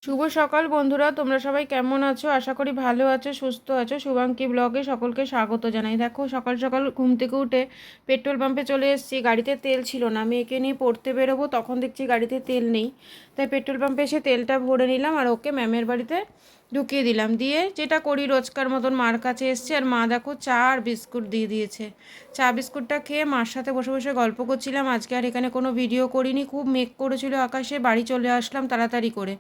শুভ সকাল বন্ধুরা, তোমরা সবাই কেমন আছো? আশা করি ভালো আছো, সুস্থ আছো। শুভাঙ্কি ব্লগে সকলকে স্বাগত জানাই। দেখো, সকাল সকাল ঘুম থেকে উঠে পেট্রোল পাম্পে চলে এসেছি। গাড়িতে তেল ছিল না, মেয়েকে নিয়ে পড়তে বেরোবো, তখন দেখছি গাড়িতে তেল নেই। তাই পেট্রোল পাম্পে এসে তেলটা ভরে নিলাম আর ওকে ম্যামের বাড়িতে ঢুকিয়ে দিলাম। দিয়ে যেটা করি রোজকার মতন মার কাছে এসছি, আর মা দেখো চা আর বিস্কুট দিয়ে দিয়েছে। চা বিস্কুটটা খেয়ে মার সাথে বসে বসে গল্প করছিলাম। আজকে আর এখানে কোনো ভিডিও করিনি, খুব মেঘ করেছিল আকাশে। বাড়ি চলে আসলাম তাড়াতাড়ি করে।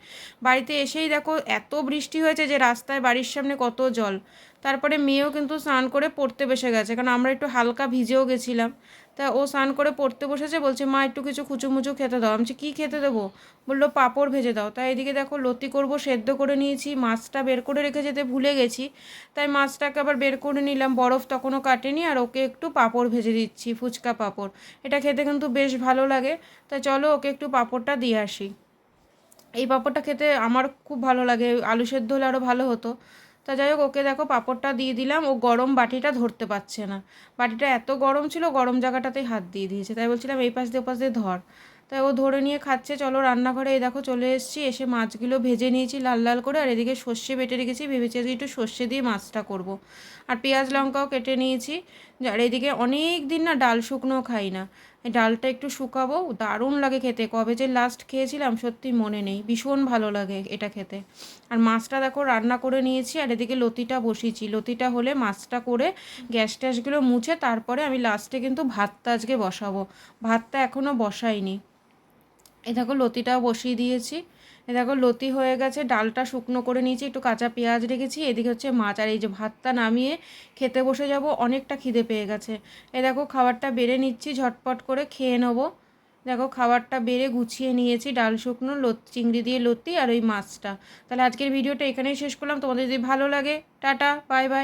বাড়িতে এসেই দেখো এত বৃষ্টি হয়েছে যে রাস্তায় বাড়ির সামনে কত জল। তারপরে মেয়েও কিন্তু স্নান করে পড়তে বসে গেছে, কারণ আমরা একটু হালকা ভিজেও গেছিলাম। তা ও স্নান করে পড়তে বসেছে, বলছে মা একটু কিছু কুচুমুচু খেতে দাও। আমি বলছি কী খেতে দেবো? বললো পাঁপড় ভেজে দাও। তাই এদিকে দেখো লতি করব, সেদ্ধ করে নিয়েছি। মাছটা বের করে রেখে যেতে ভুলে গেছি, তাই মাছটাকে আবার বের করে নিলাম। বরফ তখনও কাটেনি। আর ওকে একটু পাঁপড় ভেজে দিচ্ছি, ফুচকা পাঁপড়। এটা খেতে কিন্তু বেশ ভালো লাগে। তাই চলো ওকে একটু পাঁপড়টা দিয়ে আসি। এই পাঁপড়টা খেতে আমার খুব ভালো লাগে, আলু সেদ্ধ হলে আরও ভালো হতো। তা যাই হোক, ওকে দেখো পাঁপড়টা দিয়ে দিলাম। ও গরম বাটিটা ধরতে পারছে না, বাটিটা এত গরম ছিল, গরম জায়গাটাতেই হাত দিয়ে দিয়েছে। তাই বলছিলাম এই পাশ দিয়ে ও পাশ দিয়ে ধর। তাই ও ধরে নিয়ে খাচ্ছে। চলো রান্নাঘরে, এই দেখো চলে এসেছি। এসে মাছগুলো ভেজে নিয়েছি লাল লাল করে, আর এদিকে সর্ষে বেটে রেখেছি। ভেবেছি আজকে একটু সর্ষে দিয়ে মাছটা করব। আর পেঁয়াজ লঙ্কাও কেটে নিয়েছি। আর এদিকে অনেক দিন না ডাল শুকনো খাই না, এই ডালটা একটু শুকাবো। দারুণ লাগে খেতে, কবে যে লাস্ট খেয়েছিলাম সত্যি মনে নেই, ভীষণ ভালো লাগে এটা খেতে। আর মাছটা দেখো রান্না করে নিয়েছি, আর এদিকে লতিটা বসিয়েছি। লতিটা হলে মাছটা করে গ্যাস ট্যাসগুলো মুছে তারপরে আমি লাস্টে কিন্তু ভাতটা আজকে বসাবো। ভাতটা এখনও বসাইনি। এ দেখো লতিটাও বসিয়ে দিয়েছি। এ দেখো লতি হয়ে গেছে, ডালটা শুকনো করে নিয়েছি, একটু কাঁচা পেঁয়াজ রেখেছি। এদিকে হচ্ছে মাছ, আর এই যে ভাতটা নামিয়ে খেতে বসে যাব। অনেকটা খিদে পেয়ে গেছে। এ দেখো খাবারটা বেড়ে নিচ্ছি, ঝটপট করে খেয়ে নেবো। দেখো খাবারটা বেড়ে গুছিয়ে নিয়েছি, ডাল শুকনো, চিংড়ি দিয়ে লতি আর ওই মাছটা। তাহলে আজকের ভিডিওটা এখানেই শেষ করলাম। তোমাদের যদি ভালো লাগে, টাটা, বাই বাই।